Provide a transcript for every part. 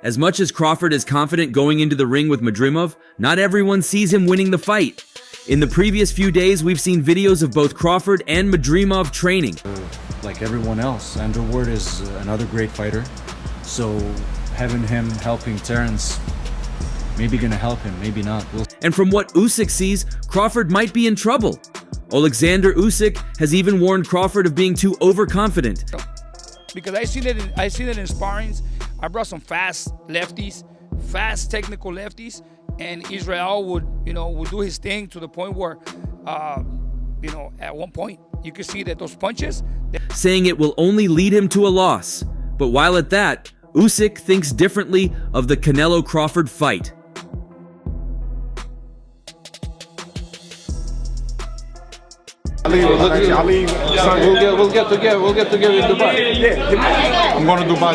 As much as Crawford is confident going into the ring with Madrimov, not everyone sees him winning the fight. In the previous few days, we've seen videos of both Crawford and Madrimov training. Like everyone else, Andrew Ward is another great fighter. So having him helping Terence, maybe gonna help him, maybe not. And from what Usyk sees, Crawford might be in trouble. Oleksandr Usyk has even warned Crawford of being too overconfident. Because I seen it in sparrings. I brought some fast lefties, fast technical lefties, and Israil would do his thing to the point where, at one point you could see that those punches. Saying it will only lead him to a loss. But while at that, Usyk thinks differently of the Canelo-Crawford fight. We'll get together in Dubai. Yeah. I'm going to Dubai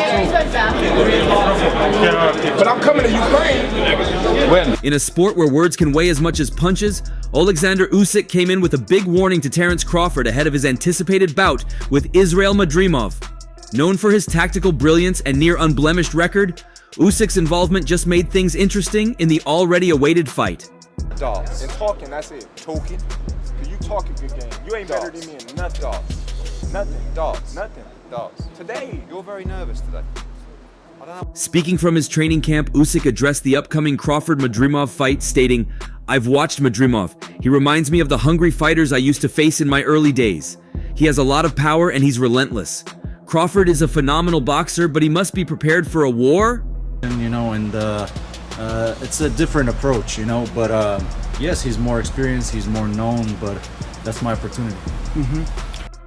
too. But I'm coming to Ukraine. When? In a sport where words can weigh as much as punches, Oleksandr Usyk came in with a big warning to Terence Crawford ahead of his anticipated bout with Israil Madrimov. Known for his tactical brilliance and near unblemished record, Usyk's involvement just made things interesting in the already awaited fight. Dogs. And talking, that's it. Talking. You talking good game. You ain't better than me in nothing. Dogs. Nothing. Dogs. Nothing. Dogs. Today, you're very nervous today. I don't know. Speaking from his training camp, Usyk addressed the upcoming Crawford-Madrimov fight, stating, "I've watched Madrimov. He reminds me of the hungry fighters I used to face in my early days. He has a lot of power and he's relentless. Crawford is a phenomenal boxer, but he must be prepared for a war." And it's a different approach, but yes, he's more experienced, he's more known, but that's my opportunity.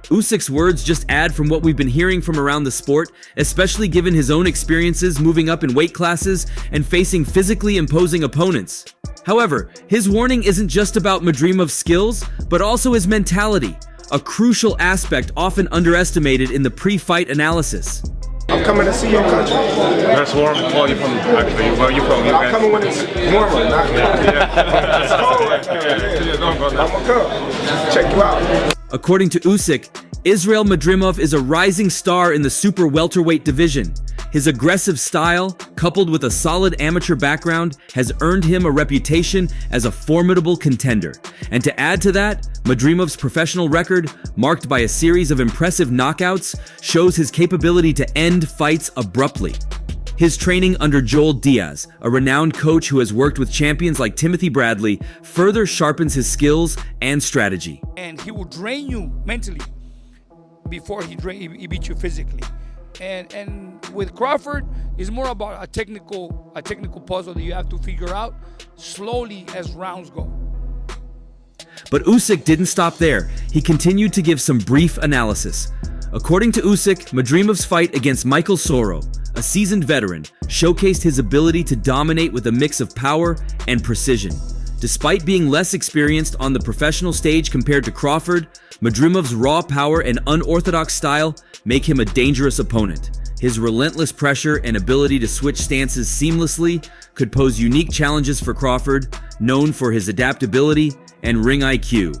Usyk's words just add from what we've been hearing from around the sport, especially given his own experiences moving up in weight classes and facing physically imposing opponents. However, his warning isn't just about Madrimov's skills, but also his mentality, a crucial aspect often underestimated in the pre-fight analysis. I'm coming to see your country. That's warm. Where are you from? Actually, where are you from? I'm coming when it's warmer. It's cold right now. I'm gonna come check you out. According to Usyk, Israil Madrimov is a rising star in the super welterweight division. His aggressive style, coupled with a solid amateur background, has earned him a reputation as a formidable contender. And to add to that, Madrimov's professional record, marked by a series of impressive knockouts, shows his capability to end fights abruptly. His training under Joel Diaz, a renowned coach who has worked with champions like Timothy Bradley, further sharpens his skills and strategy. And he will drain you mentally before he beat you physically. And with Crawford, it's more about a technical puzzle that you have to figure out slowly as rounds go. But Usyk didn't stop there. He continued to give some brief analysis. According to Usyk, Madrimov's fight against Michael Soro, a seasoned veteran, showcased his ability to dominate with a mix of power and precision. Despite being less experienced on the professional stage compared to Crawford, Madrimov's raw power and unorthodox style make him a dangerous opponent. His relentless pressure and ability to switch stances seamlessly could pose unique challenges for Crawford, known for his adaptability and ring IQ.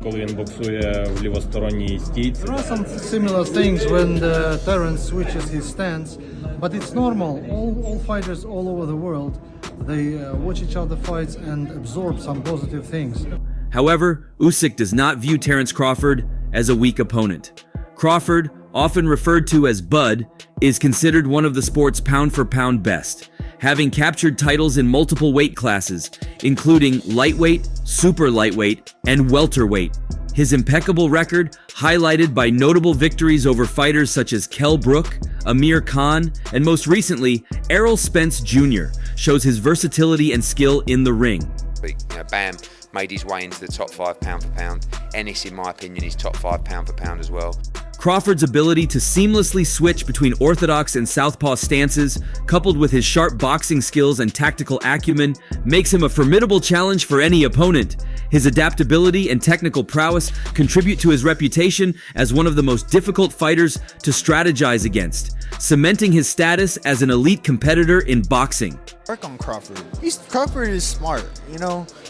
There are some similar things when Terence switches his stance, but it's normal. All fighters all over the world, they watch each other fights and absorb some positive things. However, Usyk does not view Terence Crawford as a weak opponent. Crawford, often referred to as Bud, is considered one of the sport's pound-for-pound best, having captured titles in multiple weight classes, including lightweight, super lightweight, and welterweight. His impeccable record, highlighted by notable victories over fighters such as Kell Brook, Amir Khan, and most recently, Errol Spence Jr., shows his versatility and skill in the ring. Bam made his way into the top 5 pound for pound. Ennis, in my opinion, is top 5 pound for pound as well. Crawford's ability to seamlessly switch between orthodox and southpaw stances, coupled with his sharp boxing skills and tactical acumen, makes him a formidable challenge for any opponent. His adaptability and technical prowess contribute to his reputation as one of the most difficult fighters to strategize against, cementing his status as an elite competitor in boxing. Work on Crawford. Crawford is smart,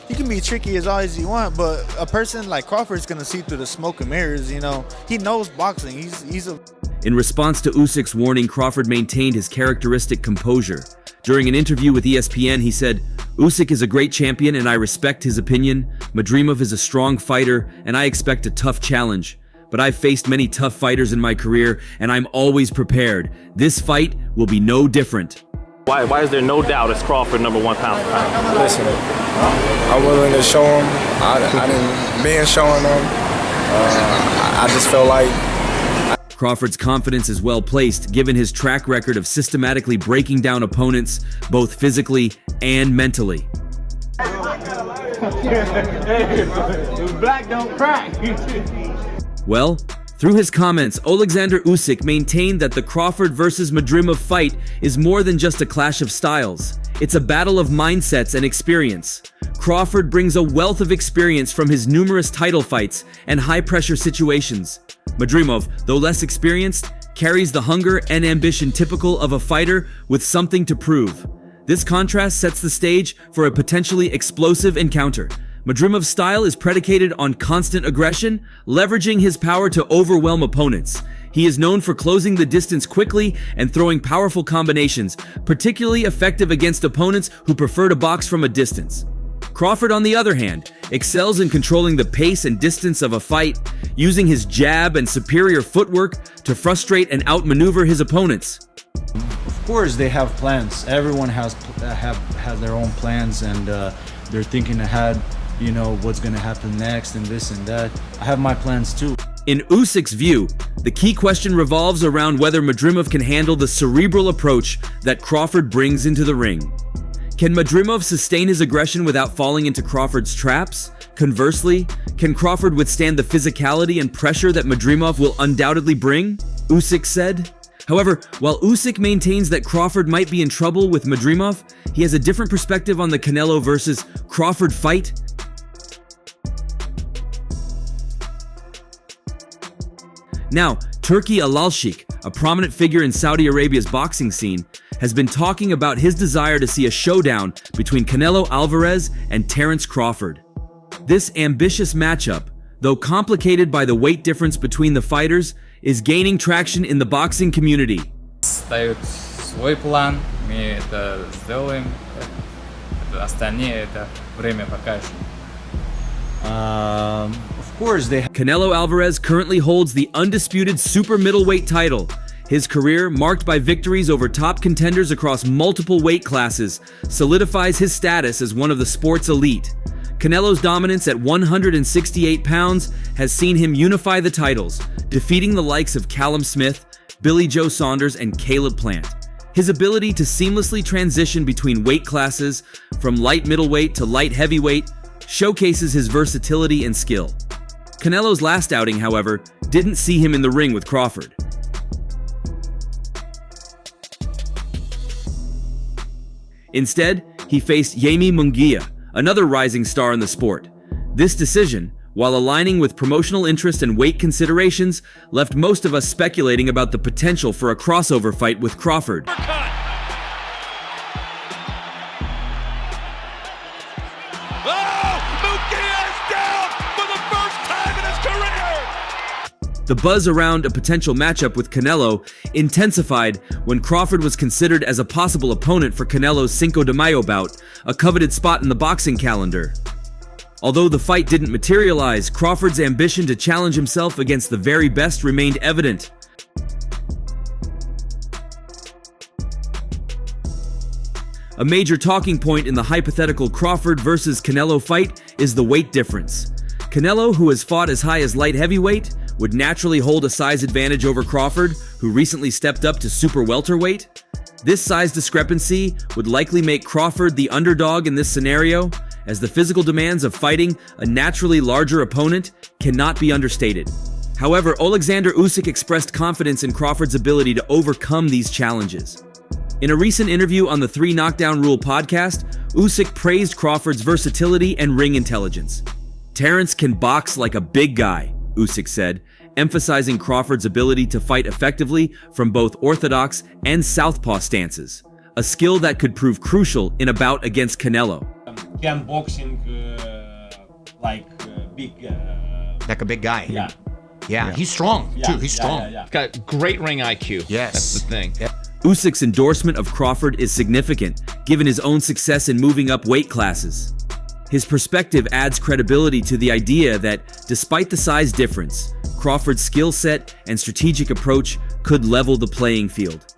He can be tricky as always you want, but a person like Crawford is gonna see through the smoke and mirrors, He knows boxing. In response to Usyk's warning, Crawford maintained his characteristic composure. During an interview with ESPN, he said, "Usyk is a great champion and I respect his opinion. Madrimov is a strong fighter and I expect a tough challenge. But I've faced many tough fighters in my career and I'm always prepared. This fight will be no different." Why is there no doubt it's Crawford #1 pound for pound? Listen, I'm willing to show him. I didn't been showing him. I just felt like Crawford's confidence is well placed given his track record of systematically breaking down opponents, both physically and mentally. Black don't crack. Well, through his comments, Oleksandr Usyk maintained that the Crawford versus Madrimov fight is more than just a clash of styles. It's a battle of mindsets and experience. Crawford brings a wealth of experience from his numerous title fights and high-pressure situations. Madrimov, though less experienced, carries the hunger and ambition typical of a fighter with something to prove. This contrast sets the stage for a potentially explosive encounter. Madrimov's style is predicated on constant aggression, leveraging his power to overwhelm opponents. He is known for closing the distance quickly and throwing powerful combinations, particularly effective against opponents who prefer to box from a distance. Crawford, on the other hand, excels in controlling the pace and distance of a fight, using his jab and superior footwork to frustrate and outmaneuver his opponents. Of course, they have plans. Everyone has their own plans, and they're thinking ahead. You know what's going to happen next, and this and that. I have my plans too. In Usyk's view, the key question revolves around whether Madrimov can handle the cerebral approach that Crawford brings into the ring. Can Madrimov sustain his aggression without falling into Crawford's traps? Conversely, can Crawford withstand the physicality and pressure that Madrimov will undoubtedly bring? Usyk said. However, while Usyk maintains that Crawford might be in trouble with Madrimov, he has a different perspective on the Canelo versus Crawford fight. Now, Turki Alalshik, a prominent figure in Saudi Arabia's boxing scene, has been talking about his desire to see a showdown between Canelo Alvarez and Terence Crawford. This ambitious matchup, though complicated by the weight difference between the fighters, is gaining traction in the boxing community. Ставят свой план, мы это сделаем. Остальные это время покажет. Of course, they Canelo Alvarez currently holds the undisputed super middleweight title. His career, marked by victories over top contenders across multiple weight classes, solidifies his status as one of the sport's elite. Canelo's dominance at 168 pounds has seen him unify the titles, defeating the likes of Callum Smith, Billy Joe Saunders, and Caleb Plant. His ability to seamlessly transition between weight classes, from light middleweight to light heavyweight, showcases his versatility and skill. Canelo's last outing, however, didn't see him in the ring with Crawford. Instead, he faced Yemi Munguia, another rising star in the sport. This decision, while aligning with promotional interest and weight considerations, left most of us speculating about the potential for a crossover fight with Crawford. The buzz around a potential matchup with Canelo intensified when Crawford was considered as a possible opponent for Canelo's Cinco de Mayo bout, a coveted spot in the boxing calendar. Although the fight didn't materialize, Crawford's ambition to challenge himself against the very best remained evident. A major talking point in the hypothetical Crawford versus Canelo fight is the weight difference. Canelo, who has fought as high as light heavyweight, would naturally hold a size advantage over Crawford, who recently stepped up to super welterweight. This size discrepancy would likely make Crawford the underdog in this scenario, as the physical demands of fighting a naturally larger opponent cannot be understated. However, Oleksandr Usyk expressed confidence in Crawford's ability to overcome these challenges. In a recent interview on the 3 Knockdown Rule podcast, Usyk praised Crawford's versatility and ring intelligence. "Terence can box like a big guy," Usyk said, emphasizing Crawford's ability to fight effectively from both orthodox and southpaw stances, a skill that could prove crucial in a bout against Canelo. Can boxing like big. Like a big guy. Yeah. Yeah, he's strong too. He's strong. He's got great ring IQ. Yes. That's the thing. Usyk's endorsement of Crawford is significant, given his own success in moving up weight classes. His perspective adds credibility to the idea that, despite the size difference, Crawford's skill set and strategic approach could level the playing field.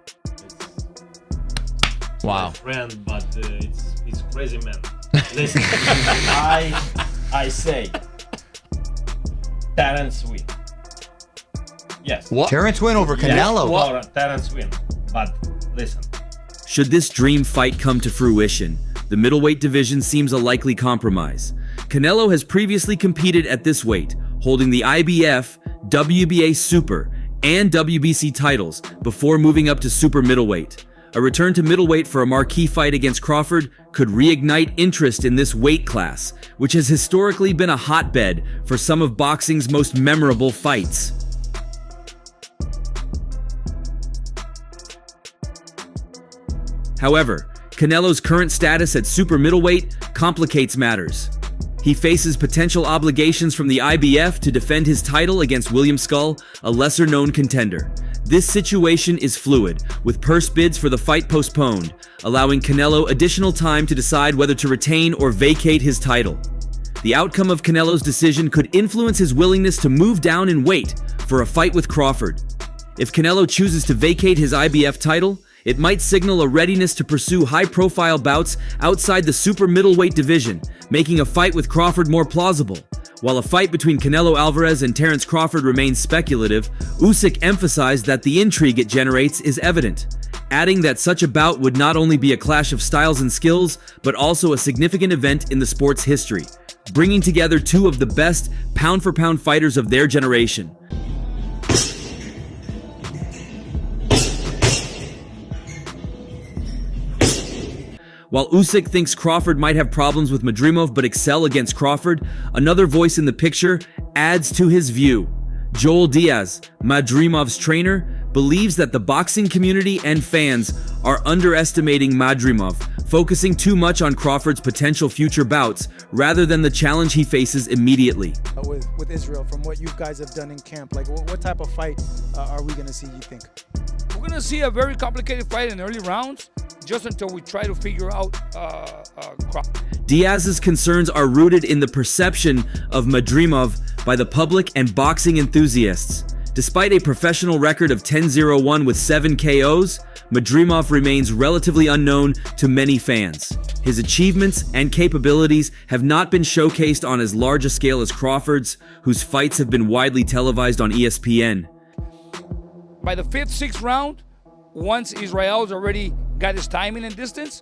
Wow. Friend, but it's crazy, man. Listen, I say Terence win. Yes. What? Terence win over Canelo. Yes, Terence win. But listen. Should this dream fight come to fruition, the middleweight division seems a likely compromise. Canelo has previously competed at this weight, holding the IBF, WBA Super, and WBC titles before moving up to super middleweight. A return to middleweight for a marquee fight against Crawford could reignite interest in this weight class, which has historically been a hotbed for some of boxing's most memorable fights. However, Canelo's current status at super middleweight complicates matters. He faces potential obligations from the IBF to defend his title against William Skull, a lesser-known contender. This situation is fluid, with purse bids for the fight postponed, allowing Canelo additional time to decide whether to retain or vacate his title. The outcome of Canelo's decision could influence his willingness to move down in weight for a fight with Crawford. If Canelo chooses to vacate his IBF title, it might signal a readiness to pursue high-profile bouts outside the super middleweight division, making a fight with Crawford more plausible. While a fight between Canelo Alvarez and Terence Crawford remains speculative, Usyk emphasized that the intrigue it generates is evident, adding that such a bout would not only be a clash of styles and skills, but also a significant event in the sport's history, bringing together two of the best pound-for-pound fighters of their generation. While Usyk thinks Crawford might have problems with Madrimov but excel against Crawford, another voice in the picture adds to his view. Joel Diaz, Madrimov's trainer, believes that the boxing community and fans are underestimating Madrimov, focusing too much on Crawford's potential future bouts rather than the challenge he faces immediately. With Israil, from what you guys have done in camp, like what type of fight are we going to see, you think? We're going to see a very complicated fight in early rounds, just until we try to figure out Crawford. Diaz's concerns are rooted in the perception of Madrimov by the public and boxing enthusiasts. Despite a professional record of 10-0-1 with 7 KOs, Madrimov remains relatively unknown to many fans. His achievements and capabilities have not been showcased on as large a scale as Crawford's, whose fights have been widely televised on ESPN. By the 5th, 6th round, once Israel's already got his timing and distance,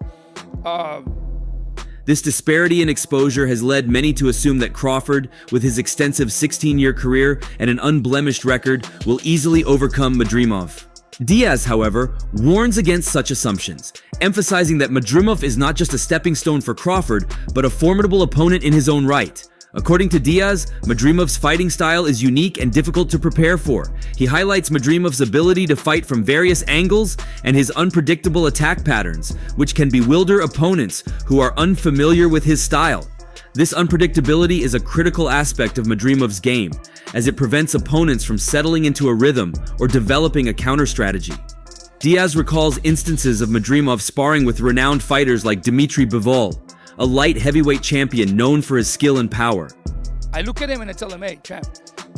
this disparity in exposure has led many to assume that Crawford, with his extensive 16-year career and an unblemished record, will easily overcome Madrimov. Diaz, however, warns against such assumptions, emphasizing that Madrimov is not just a stepping stone for Crawford, but a formidable opponent in his own right. According to Diaz, Madrimov's fighting style is unique and difficult to prepare for. He highlights Madrimov's ability to fight from various angles and his unpredictable attack patterns, which can bewilder opponents who are unfamiliar with his style. This unpredictability is a critical aspect of Madrimov's game, as it prevents opponents from settling into a rhythm or developing a counter-strategy. Diaz recalls instances of Madrimov sparring with renowned fighters like Dmitry Bivol, a light heavyweight champion known for his skill and power. I look at him and I tell him, hey, champ,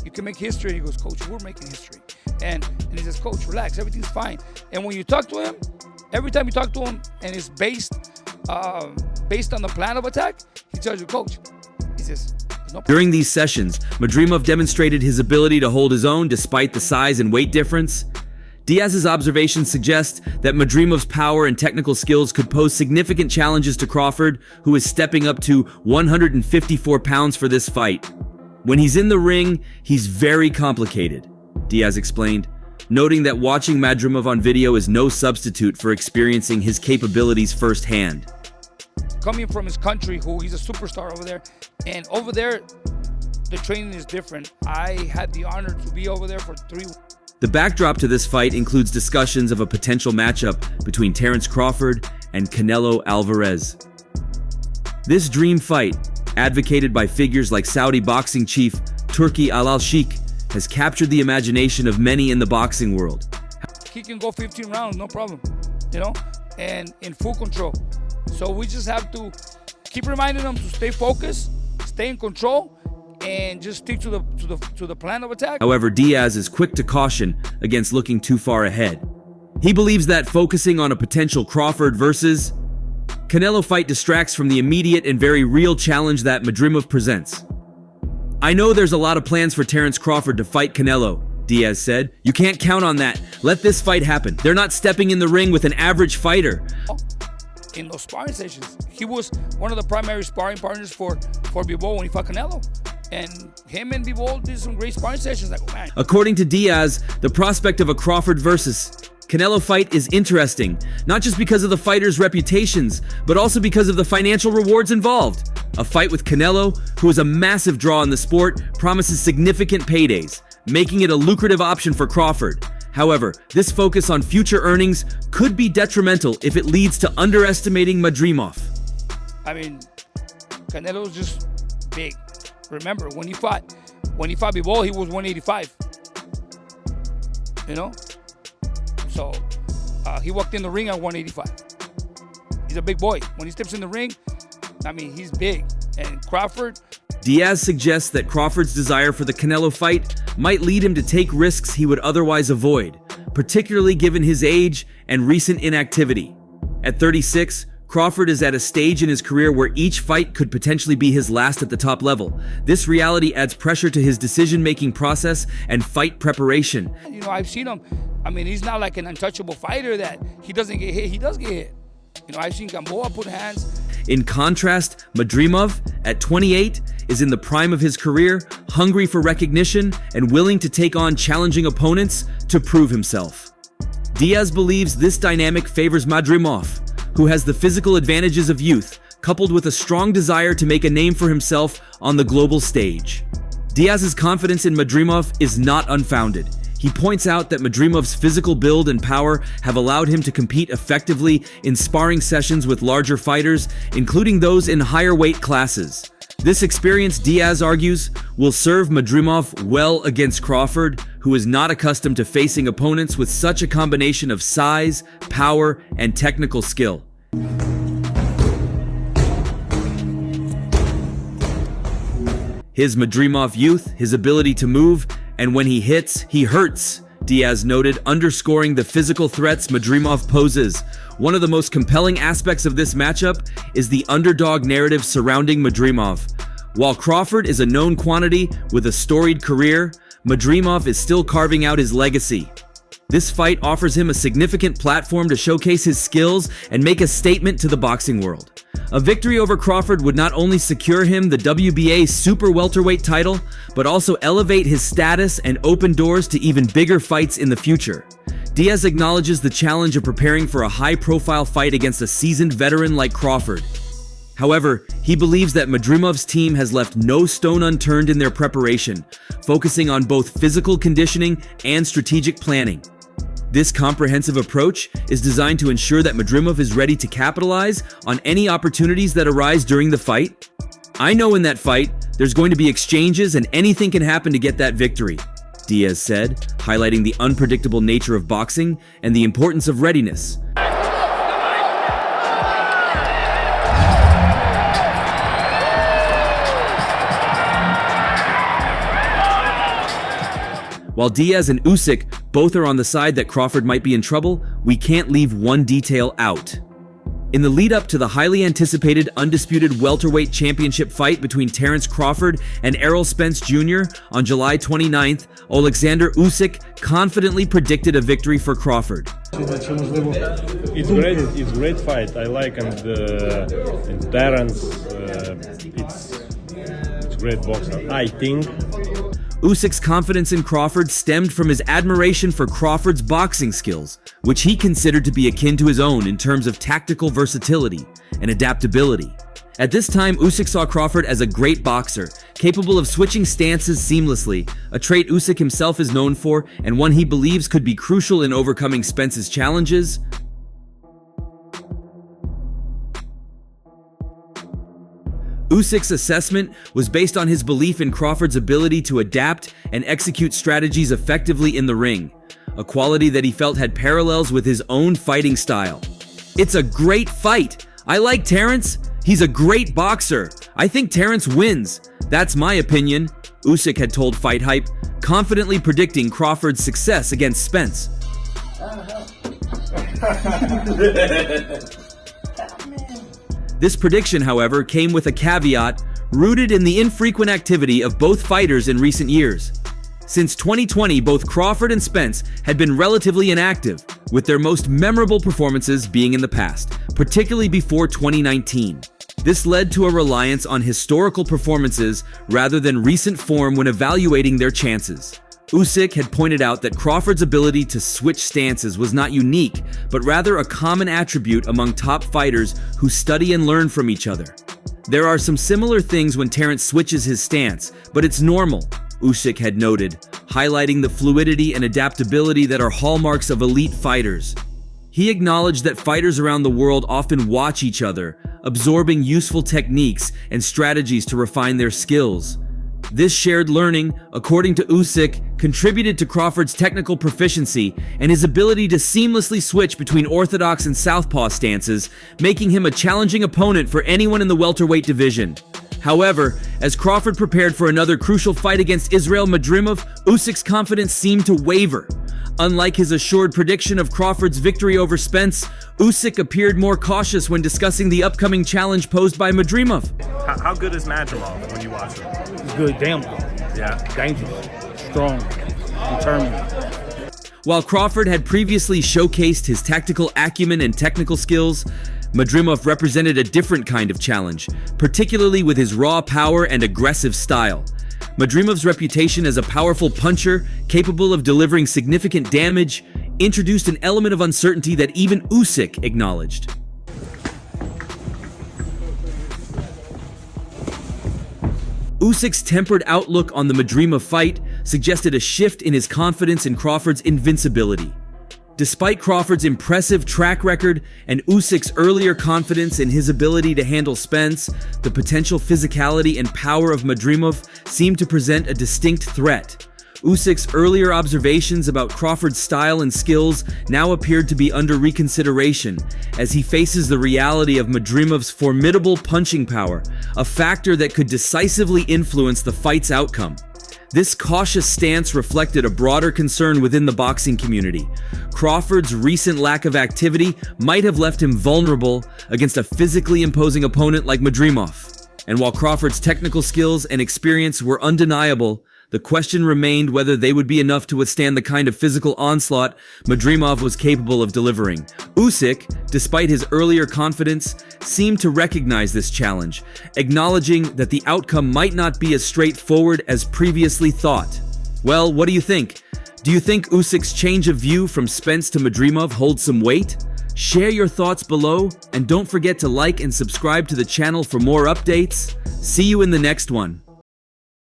you can make history. He goes, coach, we're making history. And he says, coach, relax, everything's fine. And when you talk to him, every time you talk to him and it's based on the plan of attack, he tells you, coach, he says, no problem. During these sessions, Madrimov demonstrated his ability to hold his own despite the size and weight difference. Diaz's observations suggest that Madrimov's power and technical skills could pose significant challenges to Crawford, who is stepping up to 154 pounds for this fight. When he's in the ring, he's very complicated, Diaz explained, noting that watching Madrimov on video is no substitute for experiencing his capabilities firsthand. Coming from his country, he's a superstar over there, and over there, the training is different. I had the honor to be over there for 3 weeks. The backdrop to this fight includes discussions of a potential matchup between Terence Crawford and Canelo Alvarez. This dream fight, advocated by figures like Saudi boxing chief Turki Al-Sheikh, has captured the imagination of many in the boxing world. He can go 15 rounds, no problem, and in full control. So we just have to keep reminding him to stay focused, stay in control, and just stick to the plan of attack. However, Diaz is quick to caution against looking too far ahead. He believes that focusing on a potential Crawford versus Canelo fight distracts from the immediate and very real challenge that Madrimov presents. "I know there's a lot of plans for Terence Crawford to fight Canelo," Diaz said. "You can't count on that. Let this fight happen. They're not stepping in the ring with an average fighter." In those sparring sessions, he was one of the primary sparring partners for Bivol when he fought Canelo. And him and Bivol did some great sparring sessions. Man. According to Diaz, the prospect of a Crawford versus Canelo fight is interesting, not just because of the fighters' reputations, but also because of the financial rewards involved. A fight with Canelo, who is a massive draw in the sport, promises significant paydays, making it a lucrative option for Crawford. However, this focus on future earnings could be detrimental if it leads to underestimating Madrimov. I mean, Canelo's just big. Remember, when he fought Bivol, he was 185. So he walked in the ring at 185. He's a big boy. When he steps in the ring, I mean, he's big. And Crawford... Diaz suggests that Crawford's desire for the Canelo fight might lead him to take risks he would otherwise avoid, particularly given his age and recent inactivity. At 36, Crawford is at a stage in his career where each fight could potentially be his last at the top level. This reality adds pressure to his decision-making process and fight preparation. I've seen him. I mean, he's not like an untouchable fighter that he doesn't get hit. He does get hit. I've seen Gamboa put hands. In contrast, Madrimov, at 28, is in the prime of his career, hungry for recognition and willing to take on challenging opponents to prove himself. Diaz believes this dynamic favors Madrimov, who has the physical advantages of youth, coupled with a strong desire to make a name for himself on the global stage. Diaz's confidence in Madrimov is not unfounded. He points out that Madrimov's physical build and power have allowed him to compete effectively in sparring sessions with larger fighters, including those in higher weight classes. This experience, Diaz argues, will serve Madrimov well against Crawford, who is not accustomed to facing opponents with such a combination of size, power, and technical skill. His Madrimov youth, his ability to move, and when he hits, he hurts, Diaz noted, underscoring the physical threats Madrimov poses. One of the most compelling aspects of this matchup is the underdog narrative surrounding Madrimov. While Crawford is a known quantity with a storied career, Madrimov is still carving out his legacy. This fight offers him a significant platform to showcase his skills and make a statement to the boxing world. A victory over Crawford would not only secure him the WBA super welterweight title, but also elevate his status and open doors to even bigger fights in the future. Diaz acknowledges the challenge of preparing for a high-profile fight against a seasoned veteran like Crawford. However, he believes that Madrimov's team has left no stone unturned in their preparation, focusing on both physical conditioning and strategic planning. This comprehensive approach is designed to ensure that Madrimov is ready to capitalize on any opportunities that arise during the fight. "I know in that fight, there's going to be exchanges and anything can happen to get that victory," Diaz said, highlighting the unpredictable nature of boxing and the importance of readiness. While Diaz and Usyk both are on the side that Crawford might be in trouble, we can't leave one detail out. In the lead-up to the highly anticipated undisputed welterweight championship fight between Terence Crawford and Errol Spence Jr. on July 29th, Oleksandr Usyk confidently predicted a victory for Crawford. It's a great fight. I like and Terence. It's great boxer. I think. Usyk's confidence in Crawford stemmed from his admiration for Crawford's boxing skills, which he considered to be akin to his own in terms of tactical versatility and adaptability. At this time, Usyk saw Crawford as a great boxer, capable of switching stances seamlessly, a trait Usyk himself is known for and one he believes could be crucial in overcoming Spence's challenges. Usyk's assessment was based on his belief in Crawford's ability to adapt and execute strategies effectively in the ring, a quality that he felt had parallels with his own fighting style. It's a great fight. I like Terence. He's a great boxer. I think Terence wins. That's my opinion, Usyk had told Fight Hype, confidently predicting Crawford's success against Spence. This prediction, however, came with a caveat rooted in the infrequent activity of both fighters in recent years. Since 2020, both Crawford and Spence had been relatively inactive, with their most memorable performances being in the past, particularly before 2019. This led to a reliance on historical performances rather than recent form when evaluating their chances. Usyk had pointed out that Crawford's ability to switch stances was not unique, but rather a common attribute among top fighters who study and learn from each other. There are some similar things when Terence switches his stance, but it's normal, Usyk had noted, highlighting the fluidity and adaptability that are hallmarks of elite fighters. He acknowledged that fighters around the world often watch each other, absorbing useful techniques and strategies to refine their skills. This shared learning, according to Usyk, contributed to Crawford's technical proficiency and his ability to seamlessly switch between orthodox and southpaw stances, making him a challenging opponent for anyone in the welterweight division. However, as Crawford prepared for another crucial fight against Israil Madrimov, Usyk's confidence seemed to waver. Unlike his assured prediction of Crawford's victory over Spence, Usyk appeared more cautious when discussing the upcoming challenge posed by Madrimov. How good is Madrimov when you watch him? He's good, damn good. Yeah. Dangerous, strong, determined. While Crawford had previously showcased his tactical acumen and technical skills, Madrimov represented a different kind of challenge, particularly with his raw power and aggressive style. Madrimov's reputation as a powerful puncher, capable of delivering significant damage, introduced an element of uncertainty that even Usyk acknowledged. Usyk's tempered outlook on the Madrimov fight suggested a shift in his confidence in Crawford's invincibility. Despite Crawford's impressive track record and Usyk's earlier confidence in his ability to handle Spence, the potential physicality and power of Madrimov seemed to present a distinct threat. Usyk's earlier observations about Crawford's style and skills now appeared to be under reconsideration as he faces the reality of Madrimov's formidable punching power, a factor that could decisively influence the fight's outcome. This cautious stance reflected a broader concern within the boxing community. Crawford's recent lack of activity might have left him vulnerable against a physically imposing opponent like Madrimov. And while Crawford's technical skills and experience were undeniable, the question remained whether they would be enough to withstand the kind of physical onslaught Madrimov was capable of delivering. Usyk, despite his earlier confidence, seemed to recognize this challenge, acknowledging that the outcome might not be as straightforward as previously thought. Well, what do you think? Do you think Usyk's change of view from Spence to Madrimov holds some weight? Share your thoughts below, and don't forget to like and subscribe to the channel for more updates. See you in the next one.